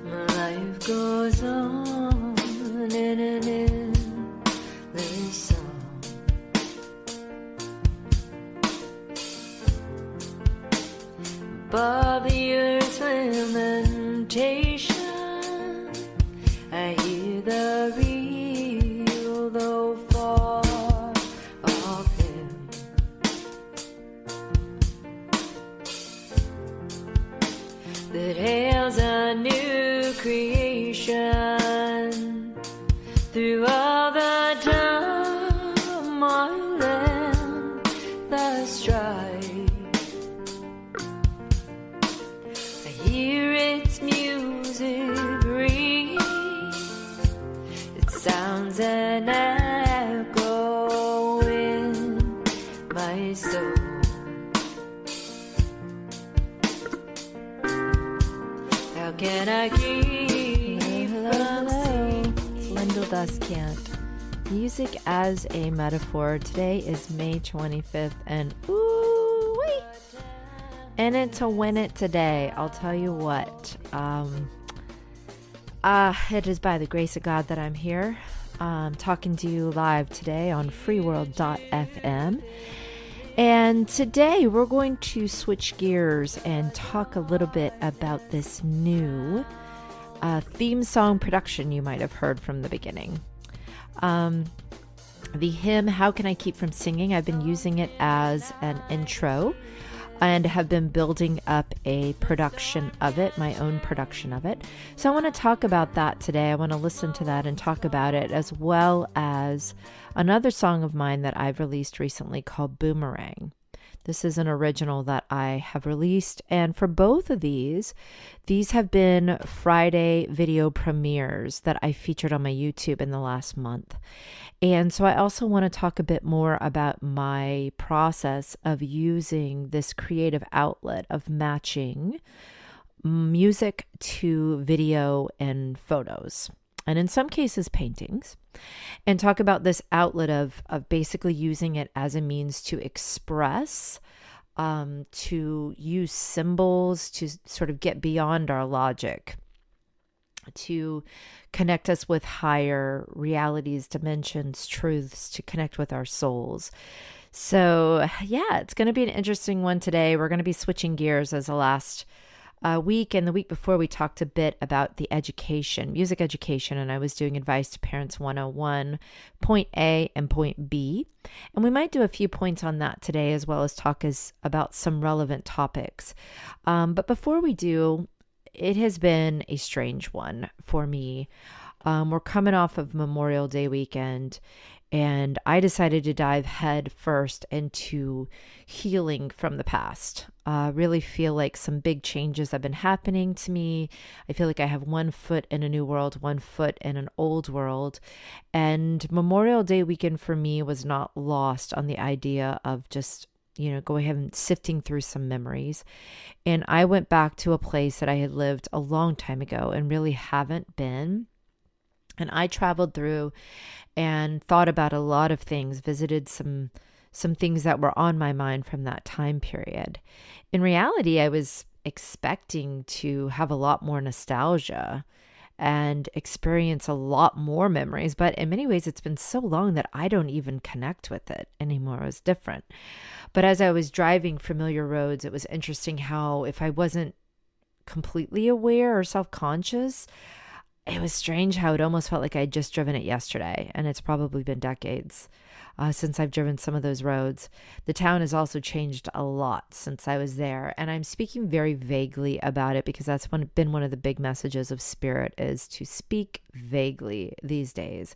My life goes on in an endless song. Above the earth's lamentation, I hear the real, though far off hymn. That hails a new creation through all the turmoil and the strife. I hear its music ring. It sounds an echo in my soul. How can I keep from seeing? Lyndol Can't. Music as a metaphor. Today is May 25th, and ooh-wee! And it's a win it today. I'll tell you what. It is by the grace of God that I'm here, talking to you live today on freeworld.fm. And today we're going to switch gears and talk a little bit about this new theme song production you might have heard from the beginning. The hymn, How Can I Keep From Singing? I've been using it as an intro and have been building up a production of it, my own production of it. So I want to talk about that today. I want to listen to that and talk about it, as well as another song of mine that I've released recently called Boomerang. This is an original that I have released, and for both of these have been Friday video premieres that I featured on my YouTube in the last month. And so I also want to talk a bit more about my process of using this creative outlet of matching music to video and photos, and in some cases paintings, and talk about this outlet of basically using it as a means to express, to use symbols to sort of get beyond our logic, to connect us with higher realities, dimensions, truths, to connect with our souls. So yeah, it's going to be an interesting one today. We're going to be switching gears as the last week and the week before we talked a bit about the education, music education, and I was doing Advice to Parents 101, point A and point B. And we might do a few points on that today, as well as talk about some relevant topics. But before we do, it has been a strange one for me. We're coming off of Memorial Day weekend, and I decided to dive head first into healing from the past. Really feel like some big changes have been happening to me. I feel like I have one foot in a new world, one foot in an old world. And Memorial Day weekend for me was not lost on the idea of just, go ahead and sifting through some memories. And I went back to a place that I had lived a long time ago and really haven't been. And I traveled through and thought about a lot of things, visited some things that were on my mind from that time period. In reality, I was expecting to have a lot more nostalgia and experience a lot more memories, but in many ways it's been so long that I don't even connect with it anymore. It was different. But as I was driving familiar roads, it was interesting how if I wasn't completely aware or self-conscious, it was strange how it almost felt like I'd just driven it yesterday, and it's probably been decades since I've driven some of those roads. The town has also changed a lot since I was there, and I'm speaking very vaguely about it because that's been one of the big messages of Spirit, is to speak vaguely these days.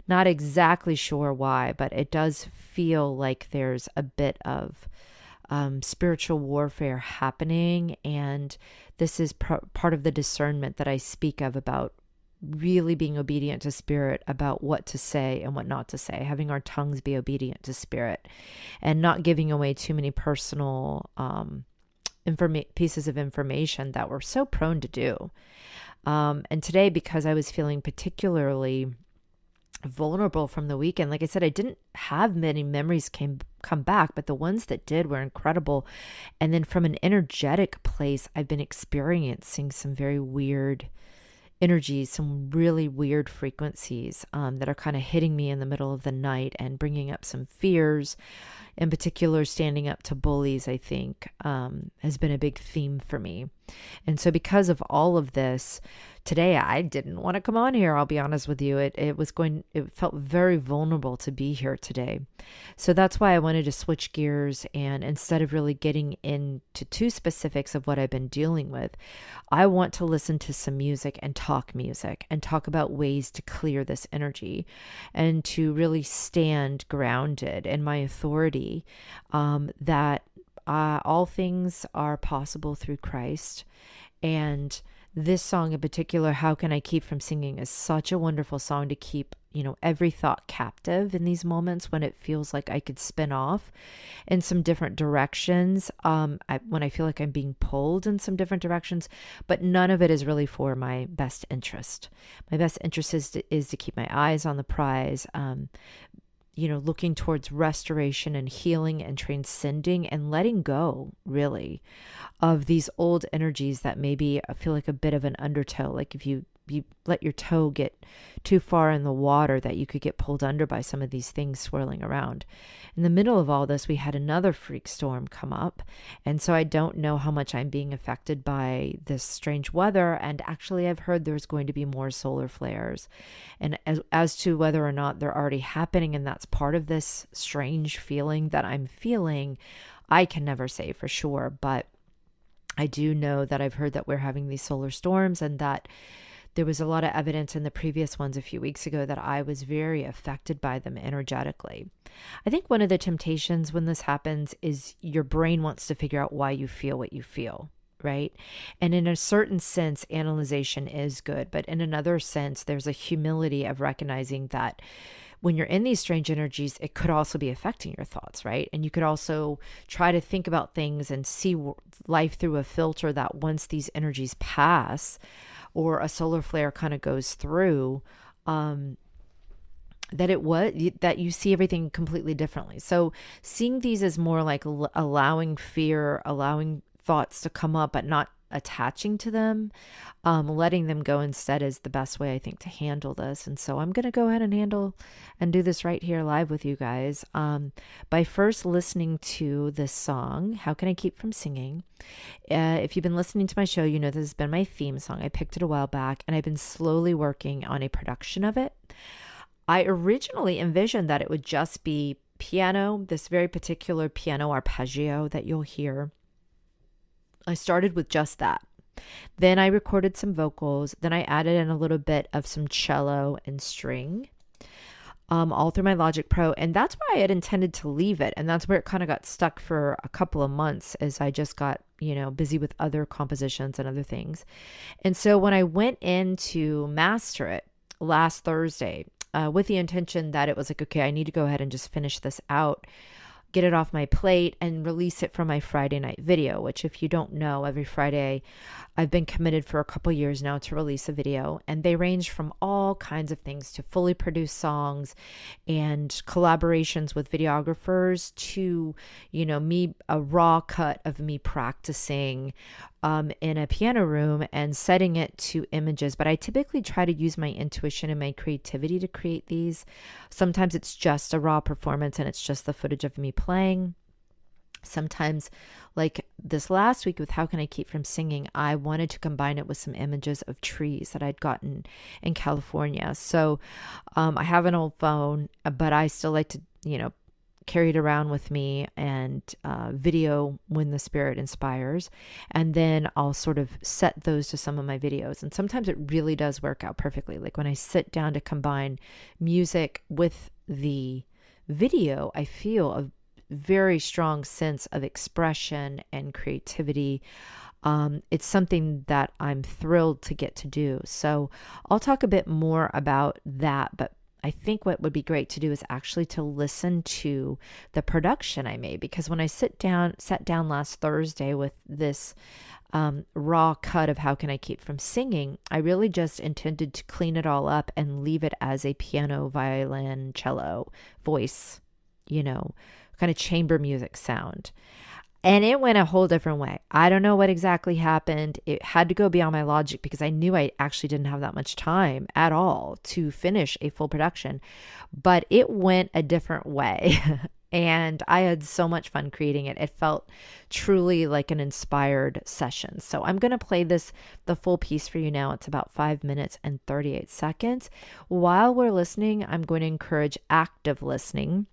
Not exactly sure why, but it does feel like there's a bit of spiritual warfare happening, and this is part of the discernment that I speak of about really being obedient to Spirit about what to say and what not to say, having our tongues be obedient to Spirit and not giving away too many personal pieces of information that we're so prone to do. And today, because I was feeling particularly vulnerable from the weekend. Like I said, I didn't have many memories come back, but the ones that did were incredible. And then from an energetic place, I've been experiencing some very weird energies, some really weird frequencies that are kind of hitting me in the middle of the night and bringing up some fears. In particular, standing up to bullies, I think, has been a big theme for me. And so because of all of this, today I didn't want to come on here. I'll be honest with you. It felt very vulnerable to be here today. So that's why I wanted to switch gears, and instead of really getting into too specifics of what I've been dealing with, I want to listen to some music and talk about ways to clear this energy and to really stand grounded in my authority, that all things are possible through Christ. And this song in particular, How Can I Keep From Singing, is such a wonderful song to keep, every thought captive in these moments when it feels like I could spin off in some different directions. When I feel like I'm being pulled in some different directions, but none of it is really for my best interest. My best interest is to keep my eyes on the prize, looking towards restoration and healing and transcending and letting go, really, of these old energies that maybe feel like a bit of an undertow. Like if you let your toe get too far in the water, that you could get pulled under by some of these things swirling around. In the middle of all this, we had another freak storm come up. And so I don't know how much I'm being affected by this strange weather. And actually, I've heard there's going to be more solar flares. And as to whether or not they're already happening, and that's part of this strange feeling that I'm feeling, I can never say for sure. But I do know that I've heard that we're having these solar storms, and that there was a lot of evidence in the previous ones a few weeks ago that I was very affected by them energetically. I think one of the temptations when this happens is your brain wants to figure out why you feel what you feel, right? And in a certain sense, analyzation is good. But in another sense, there's a humility of recognizing that when you're in these strange energies, it could also be affecting your thoughts, right? And you could also try to think about things and see life through a filter that once these energies pass, or a solar flare kind of goes through, that you see everything completely differently. So seeing these as more like allowing fear, allowing thoughts to come up, but not attaching to them, letting them go instead, is the best way I think to handle this. And so I'm going to go ahead and do this right here live with you guys, by first listening to this song, How Can I Keep From Singing? If you've been listening to my show, you know this has been my theme song. I picked it a while back, and I've been slowly working on a production of it. I originally envisioned that it would just be piano, this very particular piano arpeggio that you'll hear. I started with just that. Then I recorded some vocals. Then I added in a little bit of some cello and string, all through my Logic Pro. And that's where I had intended to leave it. And that's where it kind of got stuck for a couple of months as I just got, busy with other compositions and other things. And so when I went in to master it last Thursday, with the intention that it was like, okay, I need to go ahead and just finish this out, get it off my plate, and release it for my Friday night video, which, if you don't know, every Friday I've been committed for a couple years now to release a video, and they range from all kinds of things to fully produced songs and collaborations with videographers to, me, a raw cut of me practicing in a piano room and setting it to images. But I typically try to use my intuition and my creativity to create these. Sometimes it's just a raw performance and it's just the footage of me playing. Sometimes, like this last week with How Can I Keep From Singing, I wanted to combine it with some images of trees that I'd gotten in California. So I have an old phone, but I still like to, carry it around with me and video when the spirit inspires. And then I'll sort of set those to some of my videos. And sometimes it really does work out perfectly. Like when I sit down to combine music with the video, I feel a very strong sense of expression and creativity. It's something that I'm thrilled to get to do. So I'll talk a bit more about that, but I think what would be great to do is actually to listen to the production I made, because when I sat down last Thursday with this raw cut of How Can I Keep from Singing, I really just intended to clean it all up and leave it as a piano, violin, cello, voice, kind of chamber music sound. And it went a whole different way. I don't know what exactly happened. It had to go beyond my logic because I knew I actually didn't have that much time at all to finish a full production. But it went a different way. And I had so much fun creating it. It felt truly like an inspired session. So I'm going to play the full piece for you now. It's about 5 minutes and 38 seconds. While we're listening, I'm going to encourage active listening,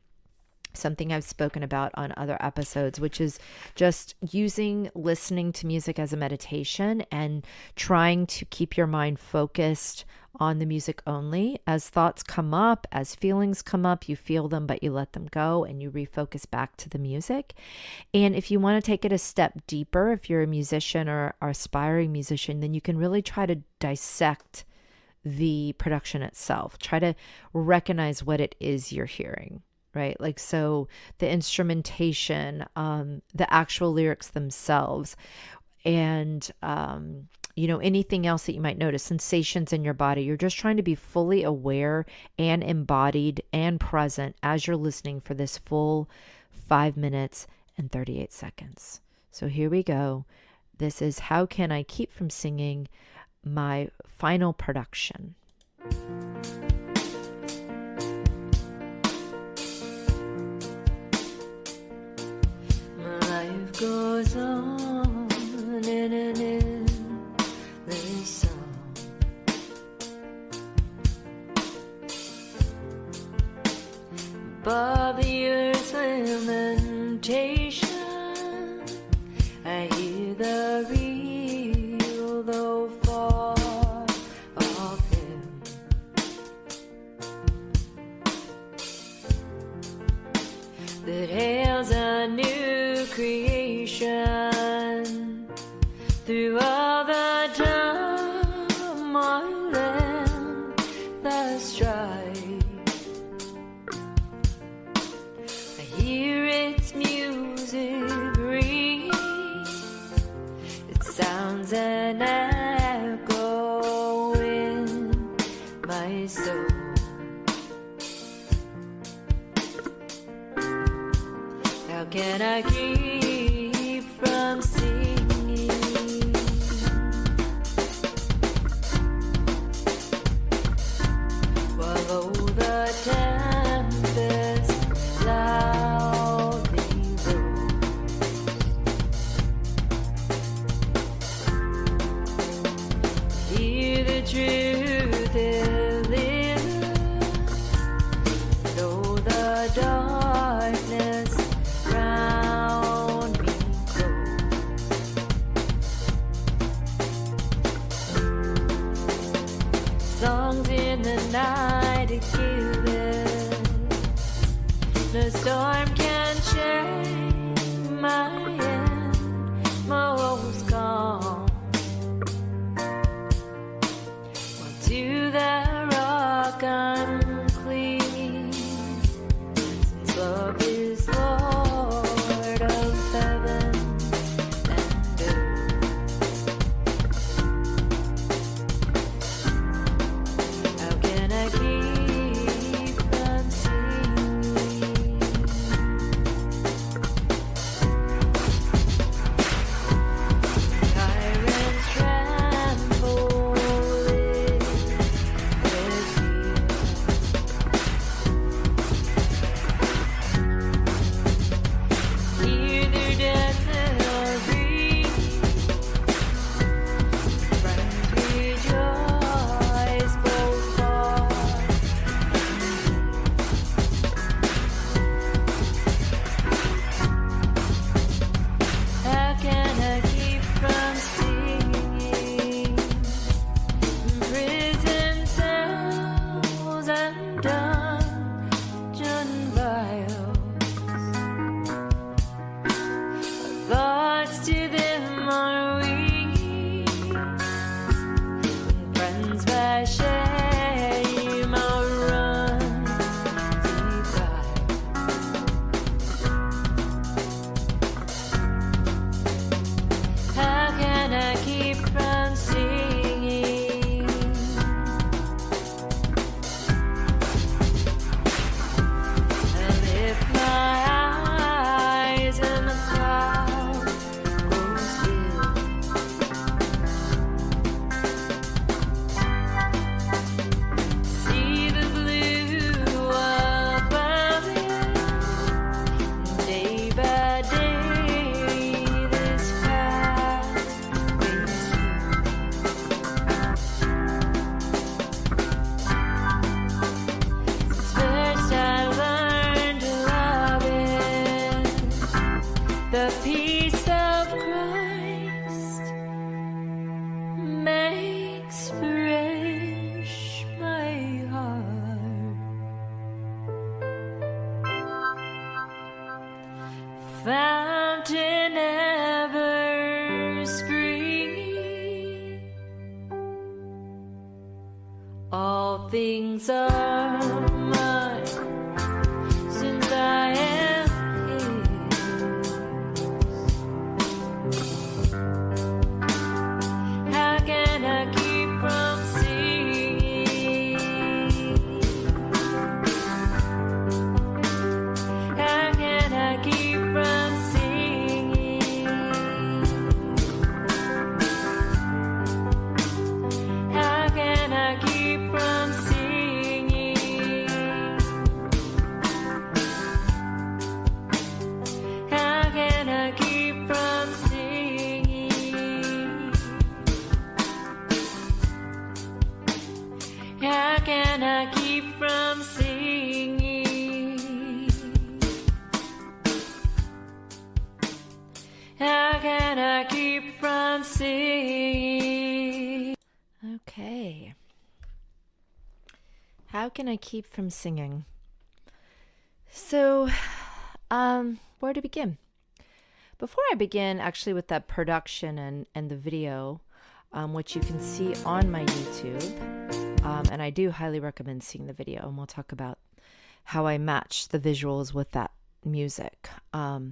something I've spoken about on other episodes, which is just using listening to music as a meditation and trying to keep your mind focused on the music only. As thoughts come up, as feelings come up, you feel them, but you let them go and you refocus back to the music. And if you want to take it a step deeper, if you're a musician or aspiring musician, then you can really try to dissect the production itself. Try to recognize what it is you're hearing. Right? Like, so the instrumentation, the actual lyrics themselves, and, anything else that you might notice, sensations in your body. You're just trying to be fully aware and embodied and present as you're listening for this full 5 minutes and 38 seconds. So here we go. This is How Can I Keep from Singing, my final production. Goes on in an endless song. Above the earth's lamentation, I hear the real, though far off hymn. That hails a new creation through all the turmoil and the strife. I hear its music ring. It sounds an echo in my soul. How can I keep from singing? While the tempest loudly rolls, hear the truth delivered, know the darkness round me close. Songs in the night are given. The storm can shake my inmost calm. While to the rock I'm clinging, since love is Lord of heaven and earth. How can I keep from singing? The peace of Christ makes fresh my heart. Fountain ever springing, all things are mine since I am His. How can I keep from singing? How can I keep from singing? How can I keep from singing? How can I keep from singing? How can I keep from singing? How can I keep from singing? Okay. How can I keep from singing? So, where to begin? Before I begin actually with that production and the video, which you can see on my YouTube, and I do highly recommend seeing the video, and we'll talk about how I match the visuals with that music. But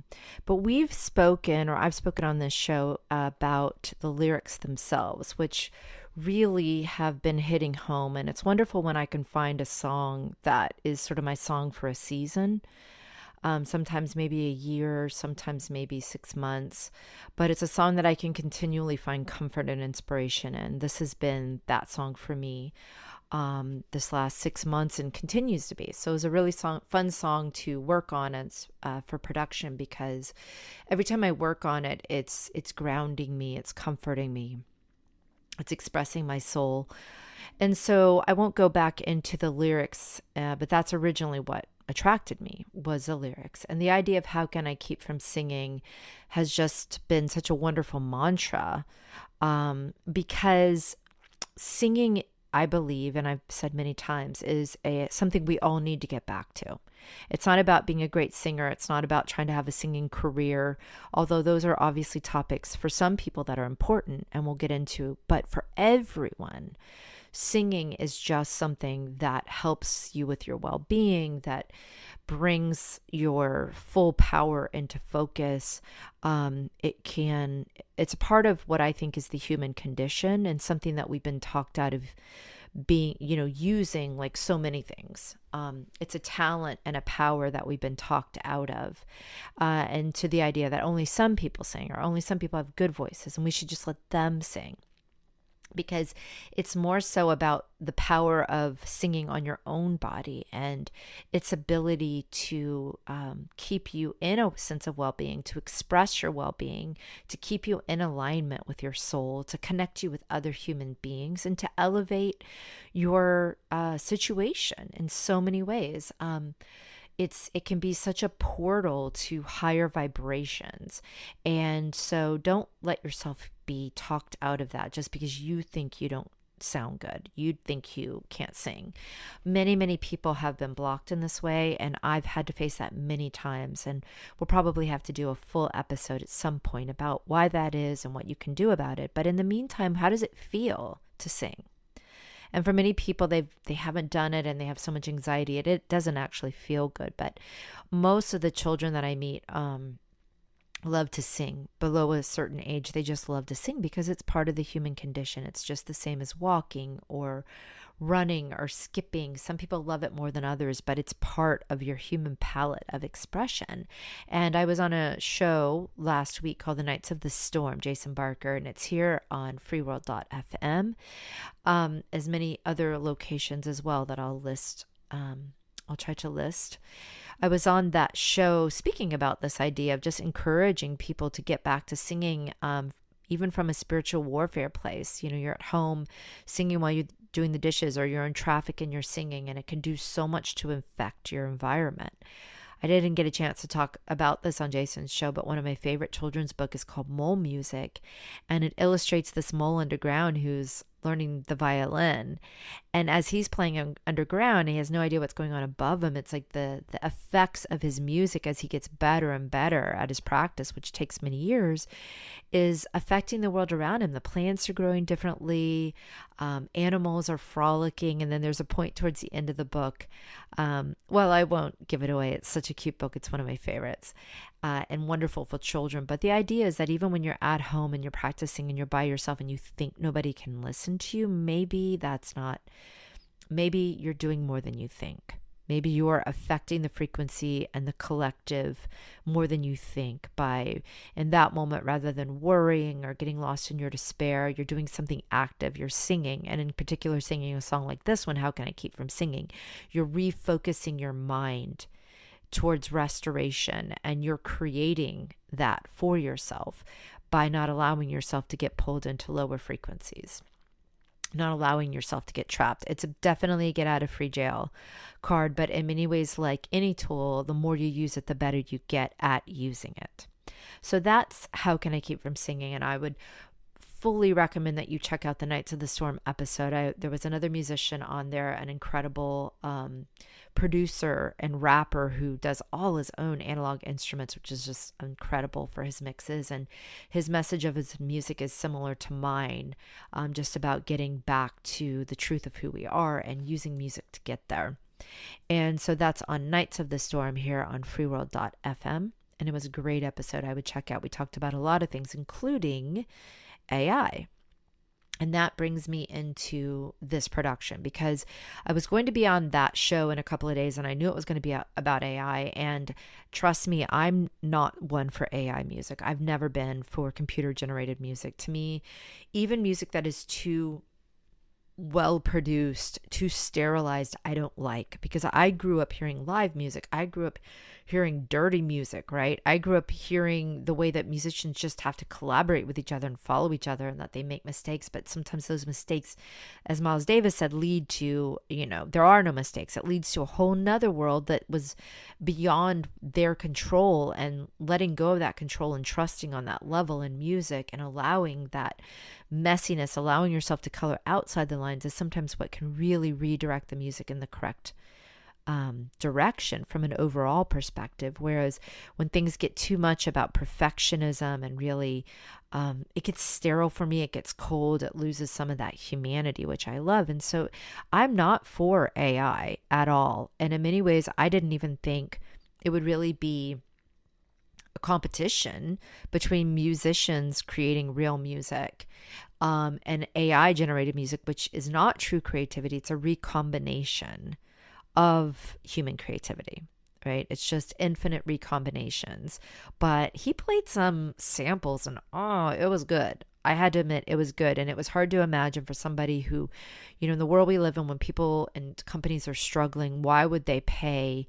I've spoken on this show about the lyrics themselves, which really have been hitting home. And it's wonderful when I can find a song that is sort of my song for a season. Sometimes maybe a year, sometimes maybe 6 months, but it's a song that I can continually find comfort and inspiration in. This has been that song for me this last 6 months and continues to be. So it was a really fun song to work on as for production, because every time I work on it, it's grounding me, it's comforting me, it's expressing my soul. And so I won't go back into the lyrics, but that's originally what attracted me, was the lyrics. And the idea of how can I keep from singing has just been such a wonderful mantra, because singing, I believe, and I've said many times, is something we all need to get back to. It's not about being a great singer. It's not about trying to have a singing career, although those are obviously topics for some people that are important and we'll get into. But for everyone, singing is just something that helps you with your well-being, that brings your full power into focus. It's a part of what I think is the human condition, and something that we've been talked out of being, using, like so many things. It's a talent and a power that we've been talked out of, and to the idea that only some people sing, or only some people have good voices, and we should just let them sing. Because it's more so about the power of singing on your own body and its ability to keep you in a sense of well-being, to express your well-being, to keep you in alignment with your soul, to connect you with other human beings, and to elevate your situation in so many ways. It can be such a portal to higher vibrations. And so don't let yourself be talked out of that just because you think you don't sound good. You think you can't sing. Many, many people have been blocked in this way, and I've had to face that many times. And we'll probably have to do a full episode at some point about why that is and what you can do about it. But in the meantime, how does it feel to sing? And for many people, they haven't done it and they have so much anxiety. It doesn't actually feel good. But most of the children that I meet love to sing. Below a certain age, they just love to sing because it's part of the human condition. It's just the same as walking or running or skipping. Some people love it more than others, but it's part of your human palette of expression. And I was on a show last week called The Knights of the Storm, Jason Barker, and it's here on freeworld.fm, as many other locations as well that I'll list. I'll try to list. I was on that show speaking about this idea of just encouraging people to get back to singing, even from a spiritual warfare place. You're at home singing while you're doing the dishes, or you're in traffic and you're singing, and it can do so much to infect your environment. I didn't get a chance to talk about this on Jason's show, but one of my favorite children's book is called Mole Music, and it illustrates this mole underground who's learning the violin. And as he's playing underground, he has no idea what's going on above him. It's like the effects of his music as he gets better and better at his practice, which takes many years, is affecting the world around him. The plants are growing differently, animals are frolicking, and then there's a point towards the end of the book. Well, I won't give it away. It's such a cute book. It's one of my favorites, and wonderful for children. But the idea is that even when you're at home and you're practicing and you're by yourself and you think nobody can listen to you, maybe you're doing more than you think. Maybe you're affecting the frequency and the collective more than you think by, in that moment, rather than worrying or getting lost in your despair, you're doing something active. You're singing, and in particular, singing a song like this one, How Can I Keep From Singing? You're refocusing your mind towards restoration, and you're creating that for yourself by not allowing yourself to get pulled into lower frequencies, not allowing yourself to get trapped. It's definitely a get out of free jail card, but in many ways, like any tool, the more you use it, the better you get at using it. So that's How Can I Keep From Singing? And I would fully recommend that you check out the Knights of the Storm episode. There was another musician on there, an incredible producer and rapper who does all his own analog instruments, which is just incredible for his mixes. And his message of his music is similar to mine, just about getting back to the truth of who we are and using music to get there. And so that's on Knights of the Storm here on freeworld.fm. And it was a great episode I would check out. We talked about a lot of things, including AI. And that brings me into this production, because I was going to be on that show in a couple of days and I knew it was going to be about AI. And trust me, I'm not one for AI music. I've never been for computer generated music. To me, even music that is too well produced, too sterilized, I don't like, because I grew up hearing live music. I grew up hearing dirty music, right? I grew up hearing the way that musicians just have to collaborate with each other and follow each other, and that they make mistakes. But sometimes those mistakes, as Miles Davis said, lead to, there are no mistakes. It leads to a whole nother world that was beyond their control, and letting go of that control and trusting on that level in music and allowing that messiness, allowing yourself to color outside the lines, is sometimes what can really redirect the music in the correct direction from an overall perspective. Whereas when things get too much about perfectionism and really it gets sterile for me, it gets cold, it loses some of that humanity, which I love. And so I'm not for AI at all. And in many ways, I didn't even think it would really be a competition between musicians creating real music and AI generated music, which is not true creativity. It's a recombination of human creativity, right? It's just infinite recombinations. But he played some samples and it was good. I had to admit it was good. And it was hard to imagine for somebody who, in the world we live in, when people and companies are struggling, why would they pay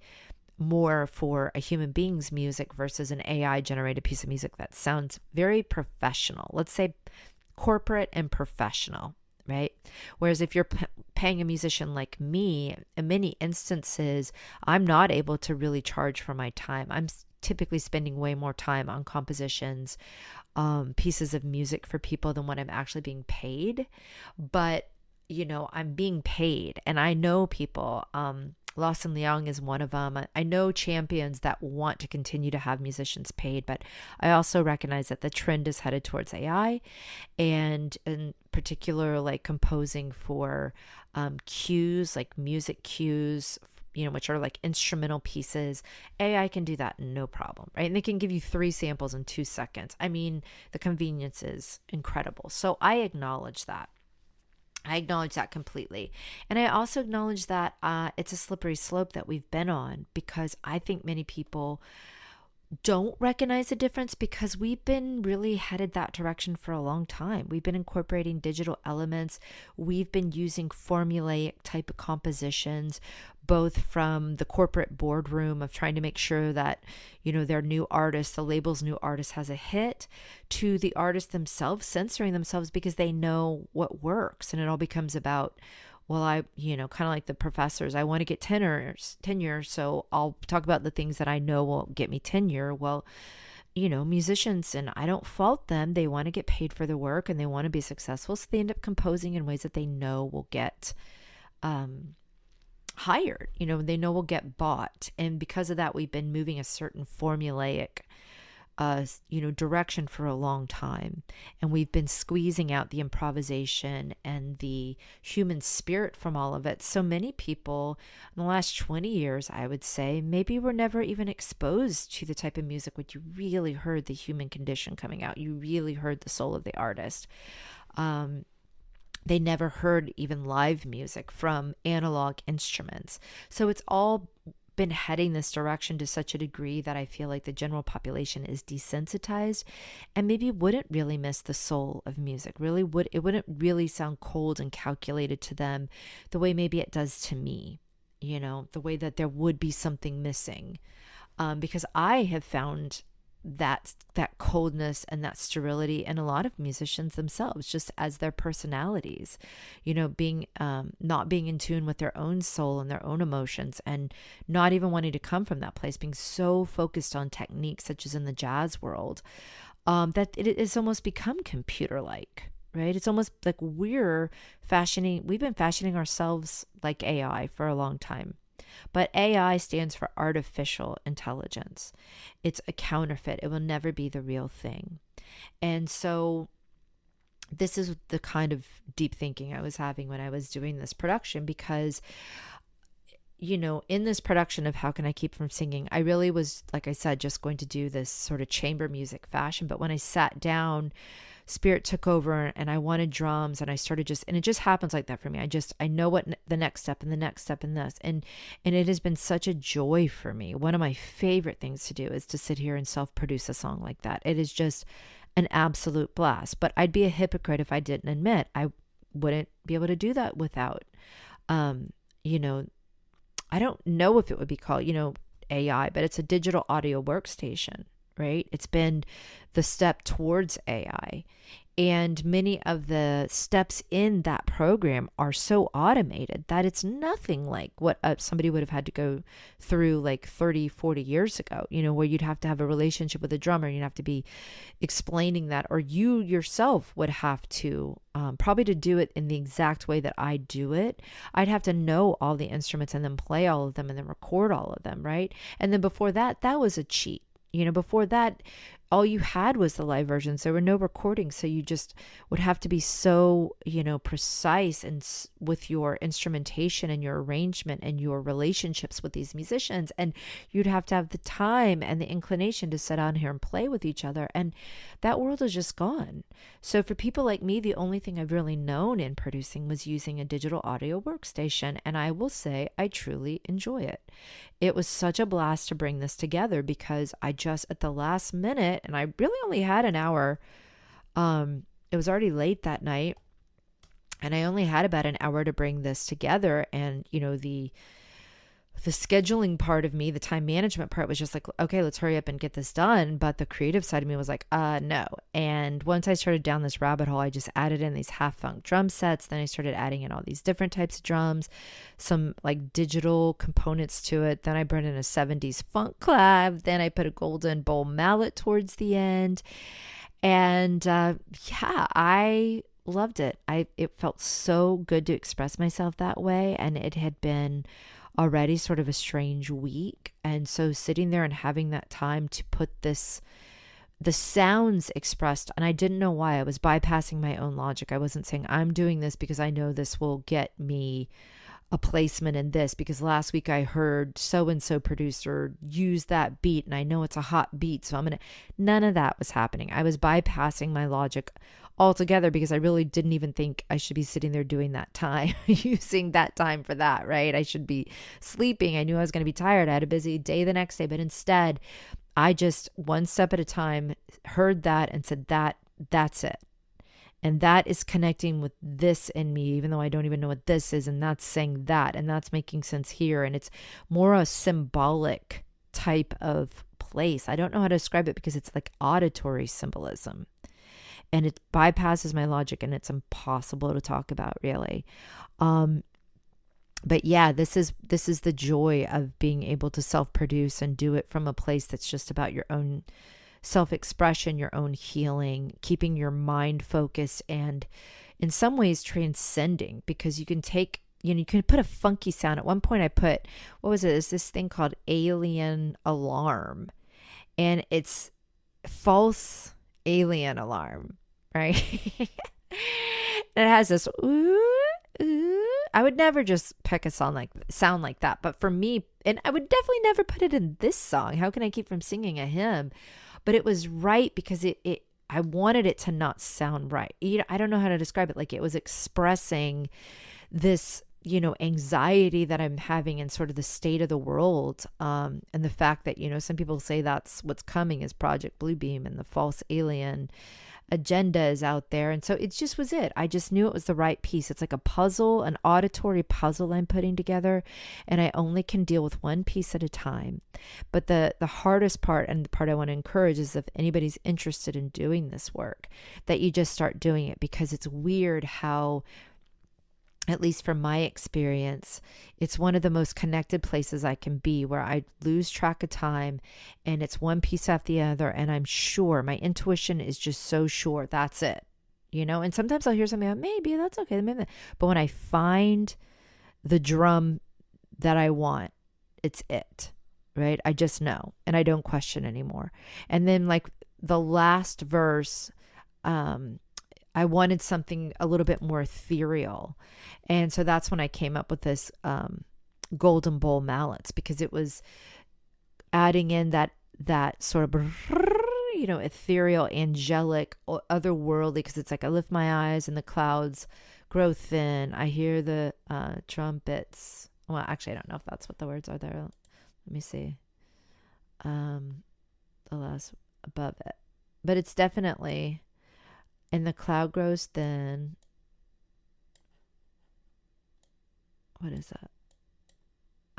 more for a human being's music versus an AI generated piece of music that sounds very professional? Let's say corporate and professional, right? Whereas if you're paying a musician like me, in many instances, I'm not able to really charge for my time. I'm typically spending way more time on compositions, pieces of music for people than what I'm actually being paid. But, I'm being paid, and I know people, Lawson Leong is one of them. I know champions that want to continue to have musicians paid, but I also recognize that the trend is headed towards AI, and in particular, like composing for cues, like music cues, which are like instrumental pieces. AI can do that no problem, right? And they can give you 3 samples in 2 seconds. I mean, the convenience is incredible. So I acknowledge that. I acknowledge that completely. And I also acknowledge that it's a slippery slope that we've been on, because I think many people don't recognize the difference, because we've been really headed that direction for a long time. We've been incorporating digital elements. We've been using formulaic type of compositions, both from the corporate boardroom of trying to make sure that, their new artist, the label's new artist, has a hit, to the artists themselves censoring themselves because they know what works. And it all becomes about Well, kind of like the professors, I want to get tenure, so I'll talk about the things that I know will get me tenure. Well, musicians, and I don't fault them, they want to get paid for their work and they want to be successful. So they end up composing in ways that they know will get hired, they know will get bought. And because of that, we've been moving a certain formulaic direction for a long time. And we've been squeezing out the improvisation and the human spirit from all of it. So many people in the last 20 years, I would say, maybe were never even exposed to the type of music where you really heard the human condition coming out. You really heard the soul of the artist. They never heard even live music from analog instruments. So it's all been heading this direction to such a degree that I feel like the general population is desensitized and maybe wouldn't really miss the soul of music. It wouldn't really sound cold and calculated to them the way maybe it does to me, the way that there would be something missing. Because I have found that coldness and that sterility in a lot of musicians themselves, just as their personalities, being not being in tune with their own soul and their own emotions, and not even wanting to come from that place, being so focused on techniques, such as in the jazz world, that it has almost become computer-like. Right? It's almost like we've been fashioning ourselves like AI for a long time. But AI stands for artificial intelligence. It's a counterfeit. It will never be the real thing. And so this is the kind of deep thinking I was having when I was doing this production, because in this production of How Can I Keep From Singing, I really was, like I said, just going to do this sort of chamber music fashion. But when I sat down, Spirit took over and I wanted drums, and I started and it just happens like that for me. I know what the next step and the next step and this, and it has been such a joy for me. One of my favorite things to do is to sit here and self-produce a song like that. It is just an absolute blast. But I'd be a hypocrite if I didn't admit I wouldn't be able to do that without, I don't know if it would be called, AI, but it's a digital audio workstation, right? It's been the step towards AI. And many of the steps in that program are so automated that it's nothing like what somebody would have had to go through like 30, 40 years ago, where you'd have to have a relationship with a drummer and you'd have to be explaining that, or you yourself would have to, probably to do it in the exact way that I do it, I'd have to know all the instruments and then play all of them and then record all of them, right? And then before that, that was a cheat. Before that, all you had was the live versions. There were no recordings. So you just would have to be so, precise and with your instrumentation and your arrangement and your relationships with these musicians. And you'd have to have the time and the inclination to sit down here and play with each other. And that world is just gone. So for people like me, the only thing I've really known in producing was using a digital audio workstation. And I will say I truly enjoy it. It was such a blast to bring this together, because I just at the last minute, and I really only had an hour. It was already late that night, and I only had about an hour to bring this together. And, the scheduling part of me, the time management part, was just like, okay, let's hurry up and get this done. But the creative side of me was like, no. And once I started down this rabbit hole, I just added in these half funk drum sets. Then I started adding in all these different types of drums, some like digital components to it. Then I brought in a 70s funk clav. Then I put a golden bowl mallet towards the end. And I loved it. It felt so good to express myself that way. And it had been already sort of a strange week. And so sitting there and having that time to put the sounds expressed, and I didn't know why. I was bypassing my own logic. I wasn't saying I'm doing this because I know this will get me a placement in this, because last week I heard so-and-so producer use that beat and I know it's a hot beat, so none of that was happening. I was bypassing my logic altogether, because I really didn't even think I should be sitting there doing that time, using that time for that, right? I should be sleeping. I knew I was going to be tired. I had a busy day the next day, but instead I just one step at a time heard that and said that's it. And that is connecting with this in me, even though I don't even know what this is. And that's saying that, and that's making sense here. And it's more a symbolic type of place. I don't know how to describe it, because it's like auditory symbolism. And it bypasses my logic, and it's impossible to talk about, really. But yeah, this is the joy of being able to self-produce and do it from a place that's just about your own self-expression, your own healing, keeping your mind focused, and in some ways transcending, because you can take, you can put a funky sound. At one point I put, what was it? It's this thing called alien alarm, and it's false alien alarm, right? And it has this ooh, ooh. I would never just pick a sound like that, but for me, and I would definitely never put it in this song. How can I keep from singing a hymn? But it was right because it I wanted it to not sound right. I don't know how to describe it. Like, it was expressing this, anxiety that I'm having in sort of the state of the world. And the fact that, some people say that's what's coming is Project Bluebeam and the false alien agenda is out there. And so it just was it. I just knew it was the right piece. It's like a puzzle, an auditory puzzle I'm putting together, and I only can deal with one piece at a time. But the hardest part, and the part I want to encourage, is if anybody's interested in doing this work, that you just start doing it, because it's weird how, at least from my experience, it's one of the most connected places I can be, where I lose track of time and it's one piece after the other. And I'm sure my intuition is just so sure that's it, and sometimes I'll hear something like, maybe that's okay. Maybe. But when I find the drum that I want, it's it, right? I just know, and I don't question anymore. And then, like, the last verse, I wanted something a little bit more ethereal. And so that's when I came up with this golden bowl mallets, because it was adding in that sort of, ethereal, angelic, otherworldly, because it's like I lift my eyes and the clouds grow thin. I hear the trumpets. Well, actually, I don't know if that's what the words are there. Let me see. The last above it. But it's definitely... and the cloud grows thin. What is that?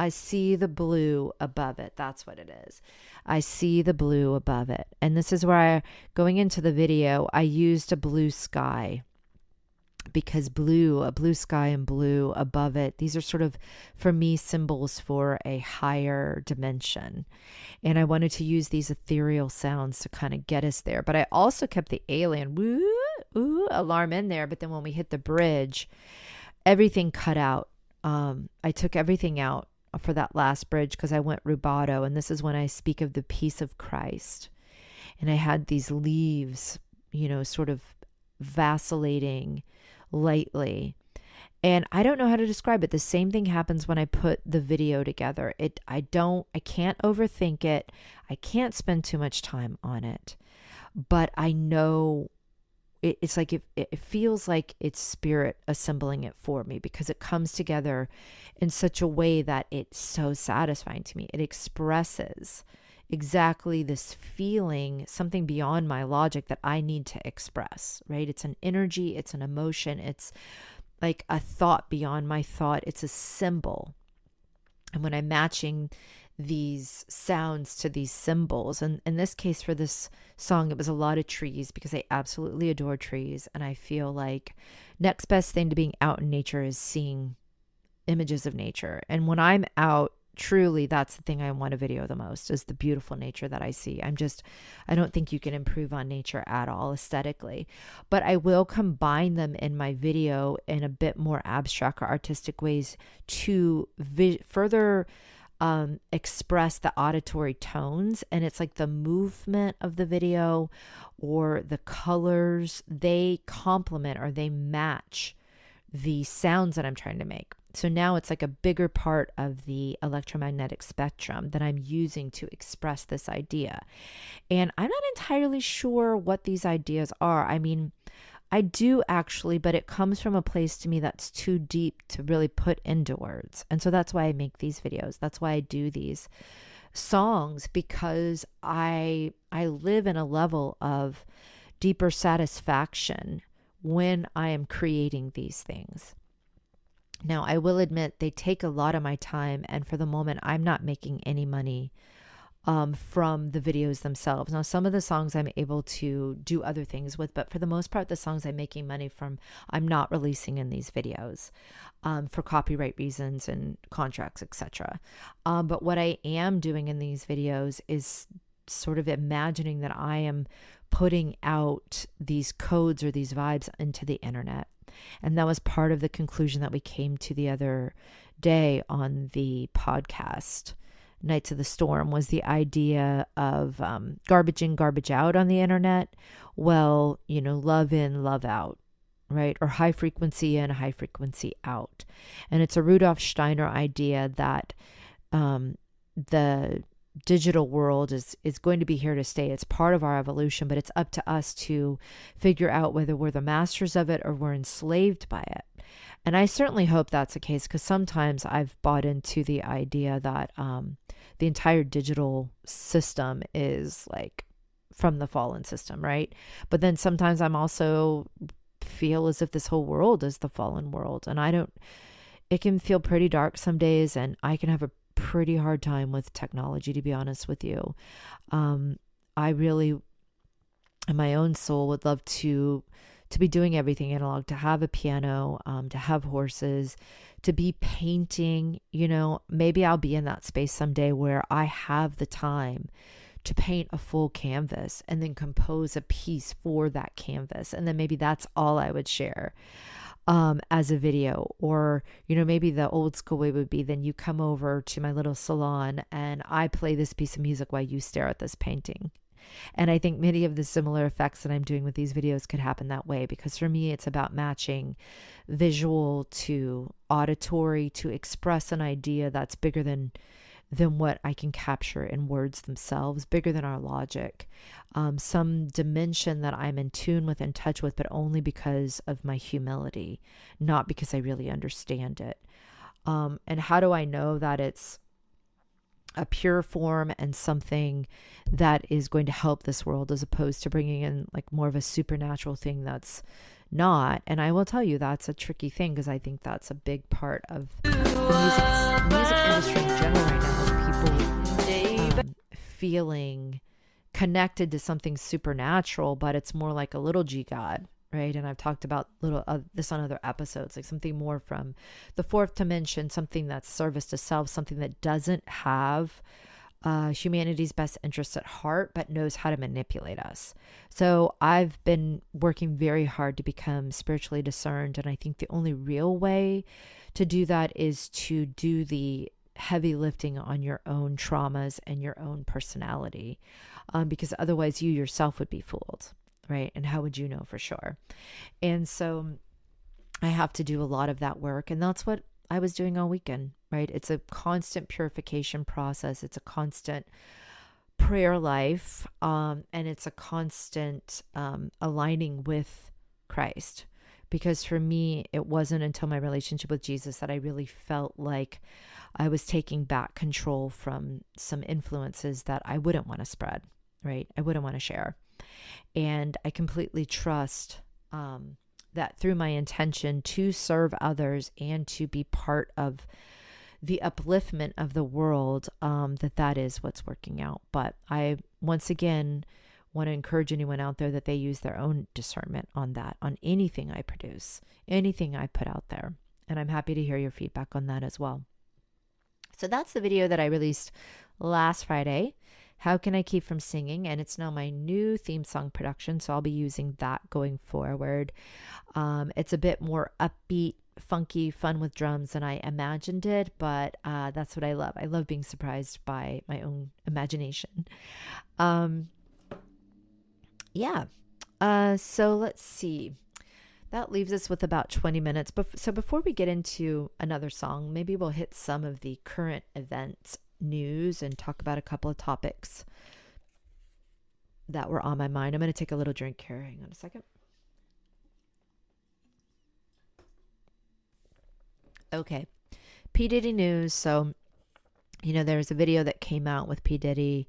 I see the blue above it. That's what it is. I see the blue above it. And this is where going into the video, I used a blue sky, because a blue sky and blue above it, these are sort of, for me, symbols for a higher dimension. And I wanted to use these ethereal sounds to kind of get us there. But I also kept the alien woo, ooh, alarm in there. But then when we hit the bridge, everything cut out. I took everything out for that last bridge, because I went rubato. And this is when I speak of the peace of Christ. And I had these leaves, sort of vacillating lightly. And I don't know how to describe it. The same thing happens when I put the video together. I can't overthink it. I can't spend too much time on it. But I know it's like, it feels like it's spirit assembling it for me, because it comes together in such a way that it's so satisfying to me. It expresses exactly this feeling, something beyond my logic that I need to express, right? It's an energy, it's an emotion, it's like a thought beyond my thought. It's a symbol. And when I'm matching these sounds to these symbols, and in this case for this song, it was a lot of trees, because I absolutely adore trees. And I feel like next best thing to being out in nature is seeing images of nature. And when I'm out, truly, that's the thing I want to video the most, is the beautiful nature that I see. I don't think you can improve on nature at all aesthetically, but I will combine them in my video in a bit more abstract or artistic ways to further express the auditory tones. And it's like the movement of the video or the colors, they complement or they match the sounds that I'm trying to make. So now it's like a bigger part of the electromagnetic spectrum that I'm using to express this idea. And I'm not entirely sure what these ideas are. I mean, I do actually, but it comes from a place to me that's too deep to really put into words. And so that's why I make these videos. That's why I do these songs, because I live in a level of deeper satisfaction when I am creating these things. Now, I will admit they take a lot of my time, and for the moment, I'm not making any money from the videos themselves. Now, some of the songs I'm able to do other things with, but for the most part, the songs I'm making money from, I'm not releasing in these videos for copyright reasons and contracts, etc. But what I am doing in these videos is sort of imagining that I am putting out these codes or these vibes into the internet. And that was part of the conclusion that we came to the other day on the podcast, Nights of the Storm, was the idea of garbage in, garbage out on the internet. Well, love in, love out, right? Or high frequency in, high frequency out. And it's a Rudolf Steiner idea that the digital world is going to be here to stay. It's part of our evolution, but it's up to us to figure out whether we're the masters of it or we're enslaved by it. And I certainly hope that's the case, because sometimes I've bought into the idea that the entire digital system is like from the fallen system, right? But then sometimes I'm also feel as if this whole world is the fallen world. And it can feel pretty dark some days, and I can have a pretty hard time with technology, to be honest with you. I really, in my own soul, would love to be doing everything analog, to have a piano, to have horses, to be painting. Maybe I'll be in that space someday where I have the time to paint a full canvas and then compose a piece for that canvas. And then maybe that's all I would share as a video. Or, maybe the old school way would be, then you come over to my little salon and I play this piece of music while you stare at this painting. And I think many of the similar effects that I'm doing with these videos could happen that way, because for me, it's about matching visual to auditory to express an idea that's bigger than what I can capture in words themselves, bigger than our logic. Some dimension that I'm in tune with, in touch with, but only because of my humility, not because I really understand it. And how do I know that it's a pure form and something that is going to help this world, as opposed to bringing in like more of a supernatural thing that's not? And I will tell you, that's a tricky thing, because I think that's a big part of the music industry in general right now, is people feeling connected to something supernatural, but it's more like a little g god, right? And I've talked about this on other episodes, like something more from the fourth dimension, something that's service to self, something that doesn't have humanity's best interests at heart, but knows how to manipulate us. So I've been working very hard to become spiritually discerned. And I think the only real way to do that is to do the heavy lifting on your own traumas and your own personality, because otherwise you yourself would be fooled, right? And how would you know for sure? And so I have to do a lot of that work. And that's what I was doing all weekend, right? It's a constant purification process. It's a constant prayer life. And it's a constant aligning with Christ. Because for me, it wasn't until my relationship with Jesus that I really felt like I was taking back control from some influences that I wouldn't want to spread, right? I wouldn't want to share. And I completely trust that through my intention to serve others and to be part of the upliftment of the world, that is what's working out. But I, once again, want to encourage anyone out there that they use their own discernment on that, on anything I produce, anything I put out there. And I'm happy to hear your feedback on that as well. So that's the video that I released last Friday. How can I keep from singing? And it's now my new theme song production, so I'll be using that going forward. It's a bit more upbeat, funky, fun with drums than I imagined it, but that's what I love. I love being surprised by my own imagination. So let's see. That leaves us with about 20 minutes. So before we get into another song, maybe we'll hit some of the current events news and talk about a couple of topics that were on my mind. I'm going to take a little drink here. Hang on a second. Okay. P-Diddy news. So, there's a video that came out with P-Diddy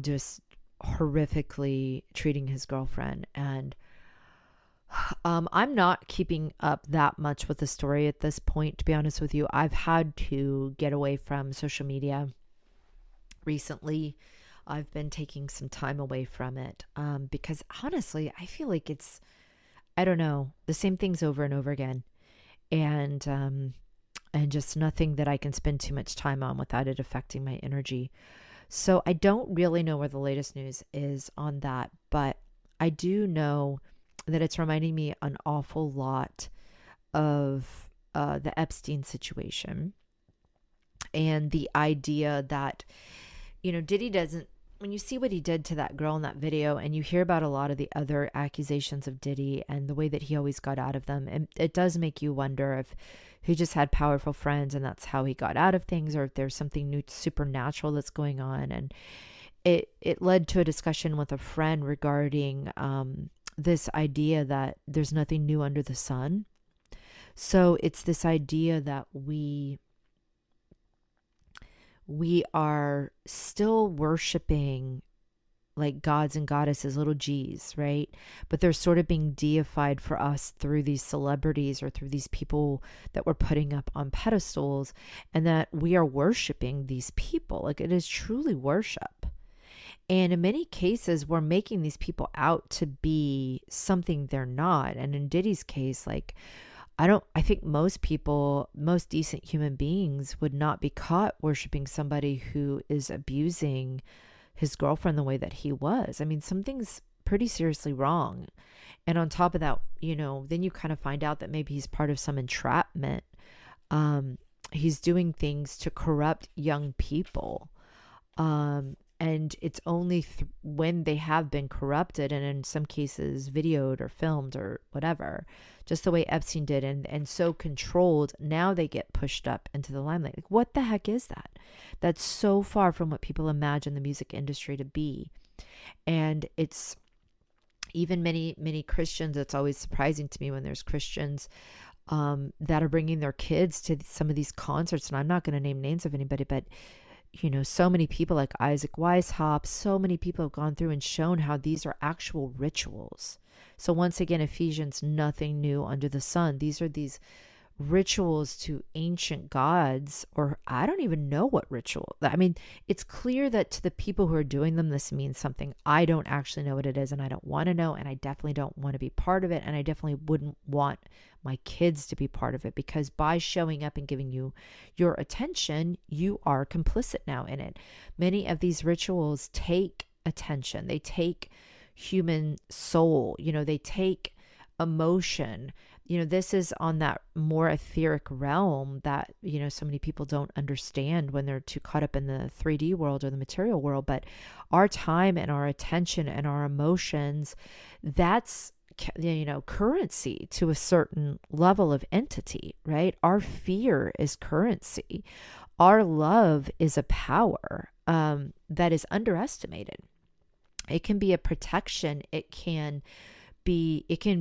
just horrifically treating his girlfriend. And I'm not keeping up that much with the story at this point, to be honest with you. I've had to get away from social media recently. I've been taking some time away from it because honestly, I feel like I don't know, the same things over and over again. And just nothing that I can spend too much time on without it affecting my energy. So I don't really know where the latest news is on that, but I do know that it's reminding me an awful lot of the Epstein situation and the idea that, Diddy doesn't, when you see what he did to that girl in that video and you hear about a lot of the other accusations of Diddy and the way that he always got out of them, it does make you wonder if he just had powerful friends and that's how he got out of things, or if there's something new supernatural that's going on. And it led to a discussion with a friend regarding this idea that there's nothing new under the sun. So it's this idea that we are still worshiping like gods and goddesses, little g's, right? But they're sort of being deified for us through these celebrities or through these people that we're putting up on pedestals, and that we are worshiping these people. Like, it is truly worship. And in many cases, we're making these people out to be something they're not. And in Diddy's case, like, I think most people, most decent human beings would not be caught worshiping somebody who is abusing his girlfriend the way that he was. I mean, something's pretty seriously wrong. And on top of that, then you kind of find out that maybe he's part of some entrapment. He's doing things to corrupt young people. And it's only when they have been corrupted, and in some cases videoed or filmed or whatever, just the way Epstein did, and so controlled, now they get pushed up into the limelight. Like, what the heck is that? That's so far from what people imagine the music industry to be. And it's even many Christians, it's always surprising to me when there's Christians that are bringing their kids to some of these concerts. And I'm not going to name names of anybody, but so many people like Isaac Weishaupt, so many people have gone through and shown how these are actual rituals. So once again, Ephesians, nothing new under the sun. These are these rituals to ancient gods, or I don't even know what ritual. I mean, it's clear that to the people who are doing them, this means something. I don't actually know what it is, and I don't want to know, and I definitely don't want to be part of it, and I definitely wouldn't want my kids to be part of it, because by showing up and giving you your attention, you are complicit now in it. Many of these rituals take attention. They take human soul, they take emotion. This is on that more etheric realm that, so many people don't understand when they're too caught up in the 3D world or the material world. But our time and our attention and our emotions, that's, currency to a certain level of entity, right? Our fear is currency. Our love is a power that is underestimated. It can be a protection. It can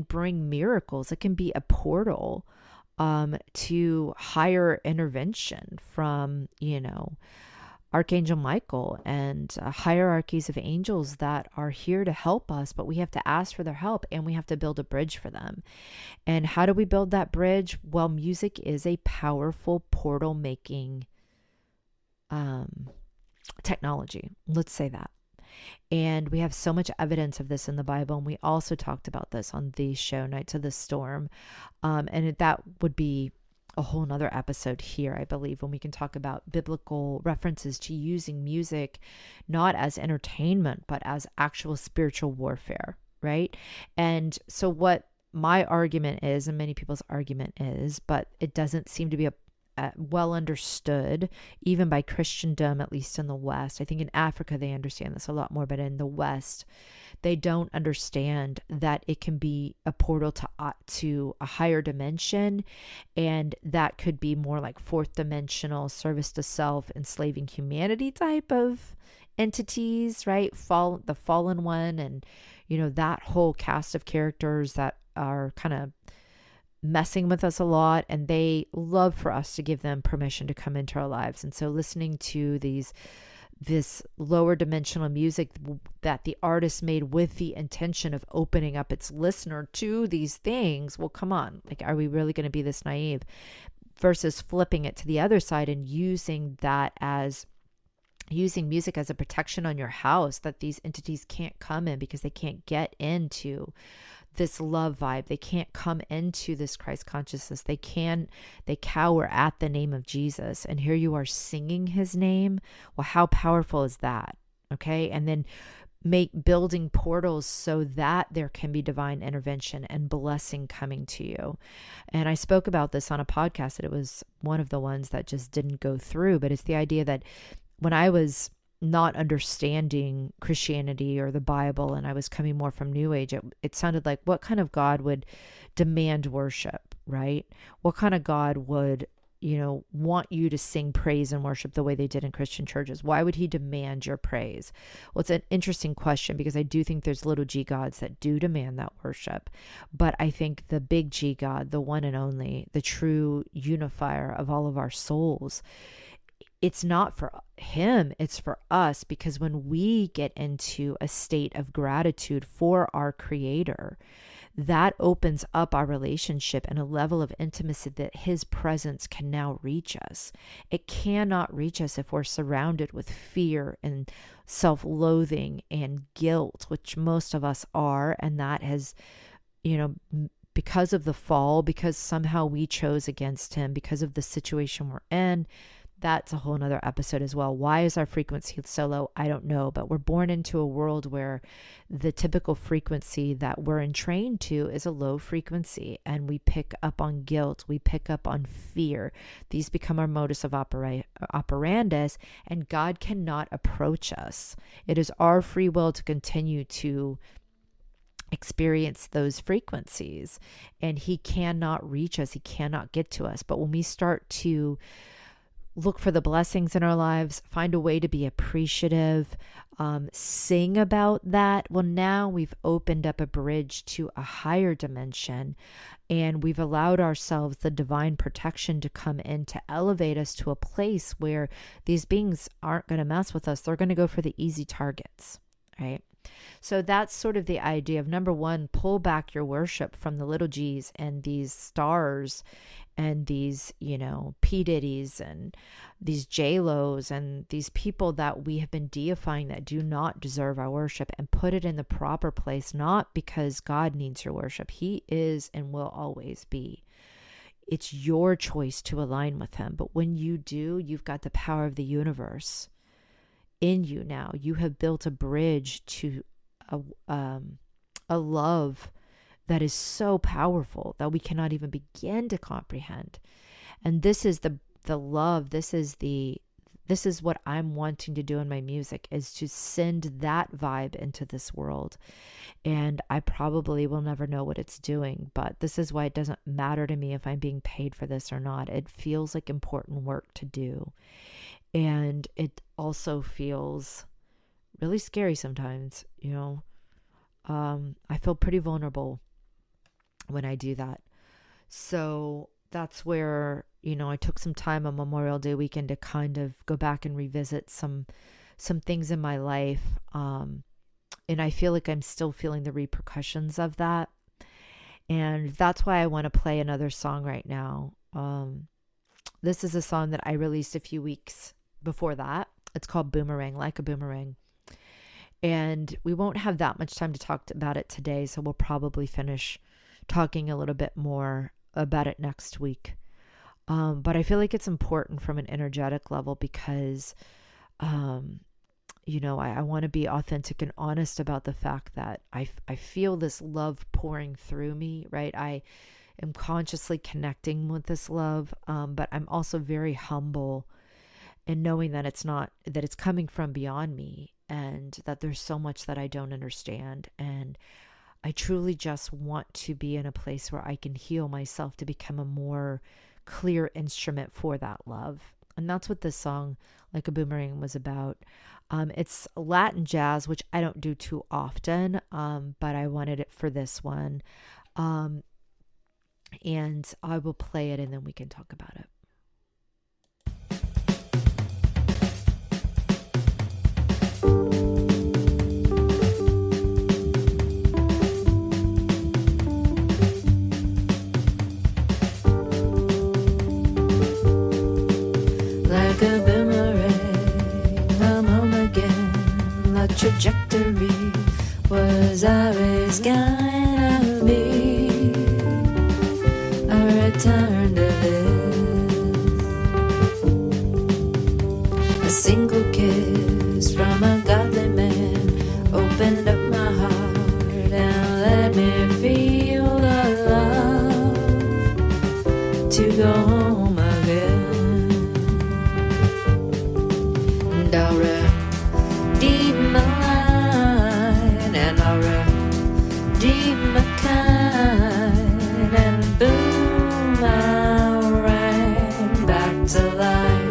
bring miracles. It can be a portal to higher intervention from, Archangel Michael and hierarchies of angels that are here to help us, but we have to ask for their help and we have to build a bridge for them. And how do we build that bridge? Well, music is a powerful portal making technology. Let's say that. And we have so much evidence of this in the Bible. And we also talked about this on the show Nights of the Storm. And that would be a whole nother episode here, I believe, when we can talk about biblical references to using music, not as entertainment, but as actual spiritual warfare, right? And so what my argument is, and many people's argument is, but it doesn't seem to be well understood, even by Christendom, at least in the West. I think in Africa, they understand this a lot more, but in the West, they don't understand that it can be a portal to a higher dimension. And that could be more like fourth dimensional service to self, enslaving humanity type of entities, right? The fallen one. And, that whole cast of characters that are kind of messing with us a lot, and they love for us to give them permission to come into our lives. And so listening to this lower dimensional music that the artist made with the intention of opening up its listener to these things, well, come on, like, are we really going to be this naive? Versus flipping it to the other side and using that as using music as a protection on your house that these entities can't come in because they can't get into this love vibe. They can't come into this Christ consciousness. They cower at the name of Jesus. And here you are singing his name. Well, how powerful is that? Okay. And then building portals so that there can be divine intervention and blessing coming to you. And I spoke about this on a podcast, and it was one of the ones that just didn't go through, but it's the idea that when I was not understanding Christianity or the Bible, and I was coming more from New Age, it sounded like, what kind of God would demand worship, right? What kind of God would, want you to sing praise and worship the way they did in Christian churches? Why would he demand your praise? Well, it's an interesting question, because I do think there's little g gods that do demand that worship. But I think the big G God, the one and only, the true unifier of all of our souls, it's not for him, it's for us. Because when we get into a state of gratitude for our Creator, that opens up our relationship and a level of intimacy that his presence can now reach us. It cannot reach us if we're surrounded with fear and self-loathing and guilt, which most of us are. And that has, because of the fall, because somehow we chose against him, because of the situation we're in. That's a whole nother episode as well. Why is our frequency so low? I don't know, but we're born into a world where the typical frequency that we're entrained to is a low frequency, and we pick up on guilt, we pick up on fear. These become our modus of operandus, and God cannot approach us. It is our free will to continue to experience those frequencies, and he cannot reach us. He cannot get to us. But when we start to look for the blessings in our lives, find a way to be appreciative, sing about that, well, now we've opened up a bridge to a higher dimension, and we've allowed ourselves the divine protection to come in to elevate us to a place where these beings aren't going to mess with us. They're going to go for the easy targets, right? So that's sort of the idea of, number one, pull back your worship from the little g's and these stars and these, P-Diddies and these J-Los and these people that we have been deifying that do not deserve our worship, and put it in the proper place, not because God needs your worship. He is and will always be. It's your choice to align with him. But when you do, you've got the power of the universe in you now. You have built a bridge to a love that is so powerful that we cannot even begin to comprehend. And this is the love. This is what I'm wanting to do in my music, is to send that vibe into this world. And I probably will never know what it's doing, but this is why it doesn't matter to me if I'm being paid for this or not. It feels like important work to do. And it also feels really scary sometimes, I feel pretty vulnerable when I do that. So that's where, I took some time on Memorial Day weekend to kind of go back and revisit some things in my life. And I feel like I'm still feeling the repercussions of that. And that's why I want to play another song right now. This is a song that I released a few weeks before that. It's called Boomerang, Like a Boomerang. And we won't have that much time to talk about it today, so we'll probably finish talking a little bit more about it next week. But I feel like it's important from an energetic level because, I want to be authentic and honest about the fact that I feel this love pouring through me, right? I am consciously connecting with this love, but I'm also very humble in knowing that it's coming from beyond me, and that there's so much that I don't understand. And I truly just want to be in a place where I can heal myself to become a more clear instrument for that love. And that's what this song, Like a Boomerang, was about. It's Latin jazz, which I don't do too often, but I wanted it for this one. And I will play it and then we can talk about it. Like a boomerang, I'm 'cause always gonna be a return to this. A single kiss from a godly man opened up my heart and let me feel the love to go home again. And I'll redeem my line, and I'll redeem my kind, and boom, I'll right back to life.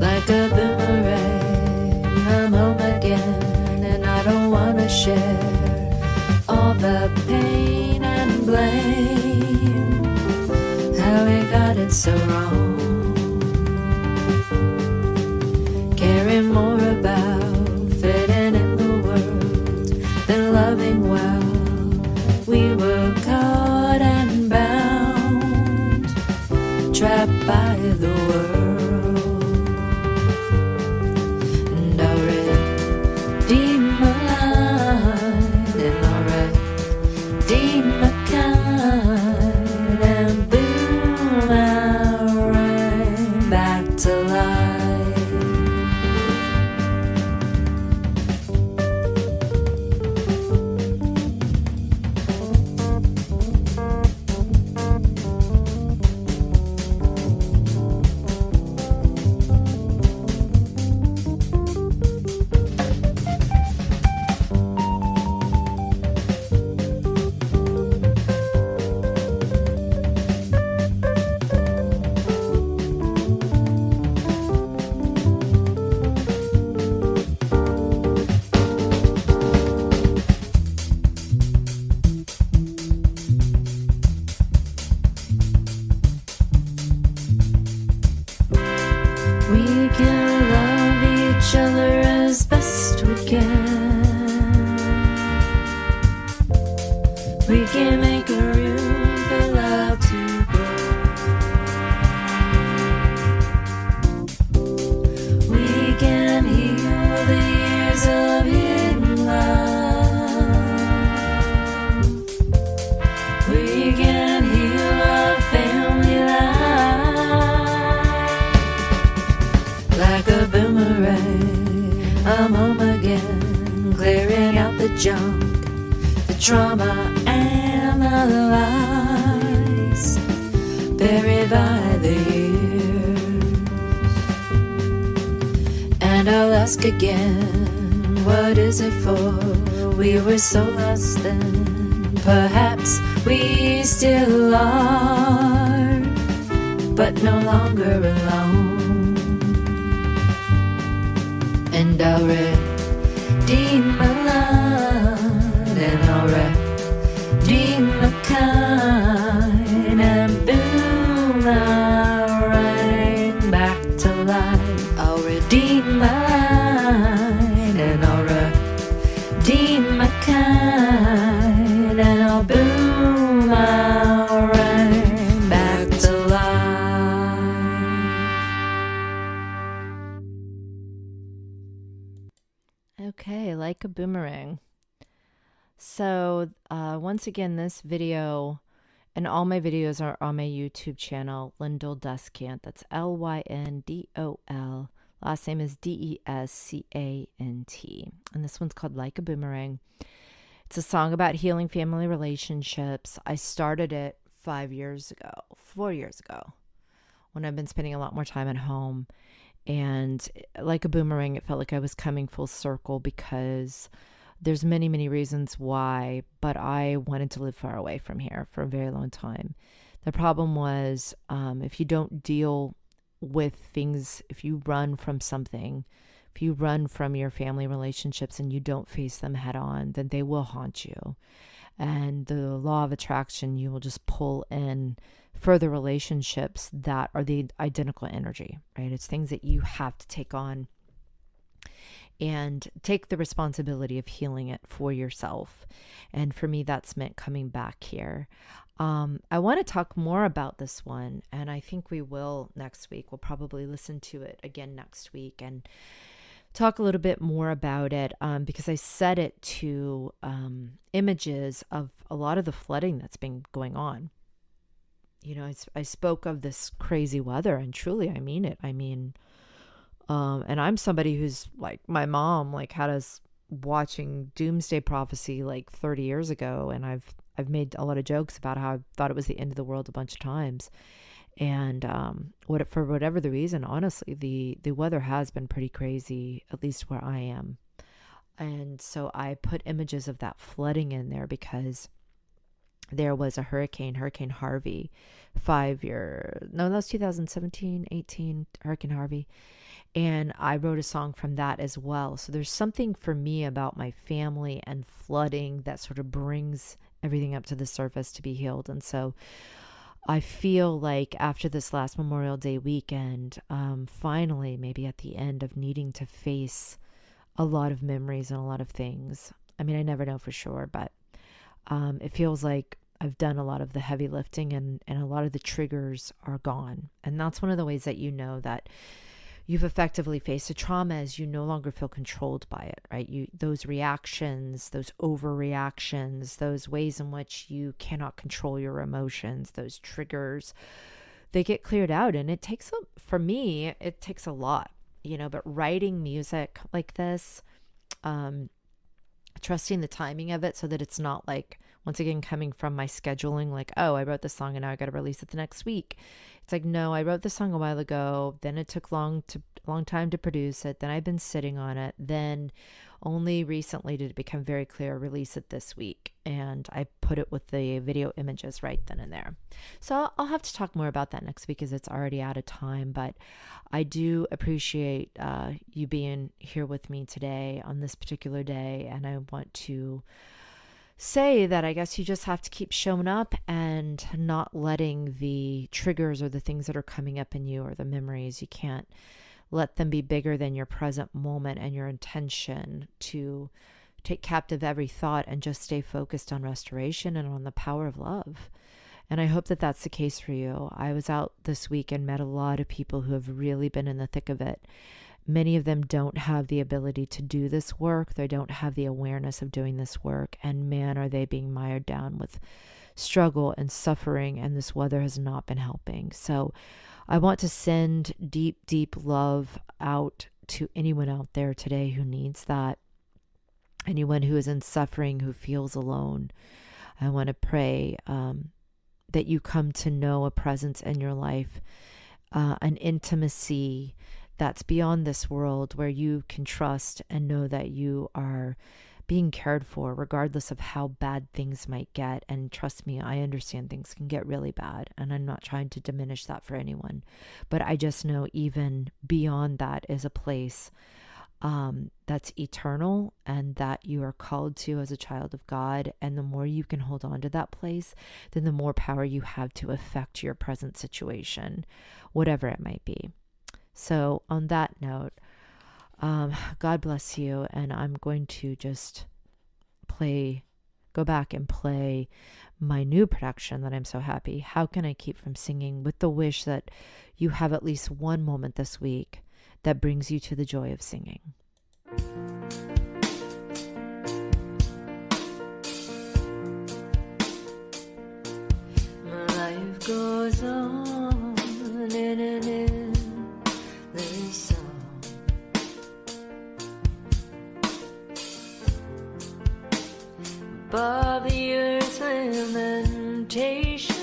Like a boomerang, I'm home again, and I don't wanna share all the pain and blame, how we got it so wrong. Caring more about fitting in the world than loving well. We were caught and bound, trapped by the world. And I'll redeem my line, and I'll redeem my kind, and boom, I'll right back to life. We can love each other as best we can. We can make a room for love to grow. We can heal the years of hidden love. We can heal our family life. Like a boomerang, I'm home again, clearing out the junk, the trauma and the lies buried by the years. And I'll ask again, what is it for? We were so lost then, perhaps we still are, but no longer alone. And I'll redeem my line, and I'll redeem my kind, and boom, I'll right back to life. I'll redeem my line, and I'll redeem my kind, and I'll boom, I'll right back to life. Okay, like a boomerang. So, once again, this video and all my videos are on my YouTube channel, Lyndol Descant. That's Lyndol. Last name is Descant. And this one's called Like a Boomerang. It's a song about healing family relationships. I started it 4 years ago, when I've been spending a lot more time at home. And like a boomerang, it felt like I was coming full circle because there's many, many reasons why, but I wanted to live far away from here for a very long time. The problem was, if you don't deal with things, if you run from something, if you run from your family relationships and you don't face them head on, then they will haunt you. And the law of attraction, you will just pull in further relationships that are the identical energy, right? It's things that you have to take on. and take the responsibility of healing it for yourself. And for me, that's meant coming back here. I want to talk more about this one, and I think we will next week. We'll probably listen to it again next week and talk a little bit more about it, because I set it to images of a lot of the flooding that's been going on. You know, I spoke of this crazy weather, and truly, I mean it. I mean, and I'm somebody who's like, my mom like had us watching Doomsday Prophecy like 30 years ago, and I've made a lot of jokes about how I thought it was the end of the world a bunch of times. And for whatever the reason, honestly, the weather has been pretty crazy, at least where I am. And so I put images of that flooding in there because there was a Hurricane Harvey, that was 2017, 18, Hurricane Harvey. And I wrote a song from that as well. So there's something for me about my family and flooding that sort of brings everything up to the surface to be healed. And so I feel like after this last Memorial Day weekend, finally, maybe at the end of needing to face a lot of memories and a lot of things. I mean, I never know for sure, but it feels like I've done a lot of the heavy lifting, and a lot of the triggers are gone. And that's one of the ways that you know that you've effectively faced a trauma, is you no longer feel controlled by it, right? Those reactions, those overreactions, those ways in which you cannot control your emotions, those triggers, they get cleared out. And it takes, for me, it takes a lot, you know, but writing music like this, trusting the timing of it so that it's not like, once again, coming from my scheduling, like, oh, I wrote this song and now I got to release it the next week. It's like, no, I wrote this song a while ago. Then it took long time to produce it. Then I've been sitting on it. Then only recently did it become very clear, release it this week. And I put it with the video images right then and there. So I'll have to talk more about that next week, as it's already out of time. But I do appreciate you being here with me today on this particular day. And I want to say that I guess you just have to keep showing up and not letting the triggers or the things that are coming up in you, or the memories, you can't let them be bigger than your present moment and your intention to take captive every thought and just stay focused on restoration and on the power of love. And I hope that that's the case for you. I was out this week and met a lot of people who have really been in the thick of it. Many of them don't have the ability to do this work. They don't have the awareness of doing this work. And man, are they being mired down with struggle and suffering. And this weather has not been helping. So I want to send deep, deep love out to anyone out there today who needs that. Anyone who is in suffering, who feels alone. I want to pray that you come to know a presence in your life, an intimacy that's beyond this world, where you can trust and know that you are being cared for, regardless of how bad things might get. And trust me, I understand things can get really bad, and I'm not trying to diminish that for anyone. But I just know even beyond that is a place that's eternal, and that you are called to as a child of God. And the more you can hold on to that place, then the more power you have to affect your present situation, whatever it might be. So on that note, God bless you. And I'm going to just go back and play my new production that I'm so happy. How can I keep from singing, with the wish that you have at least one moment this week that brings you to the joy of singing. My life goes on in an endless song. Above the earth's lamentation,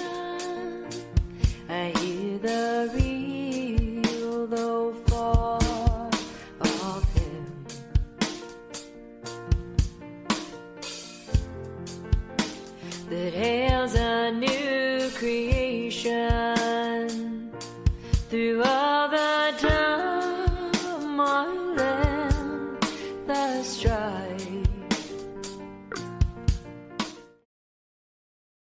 I hear the real, though far off hymn. That hails a new creation through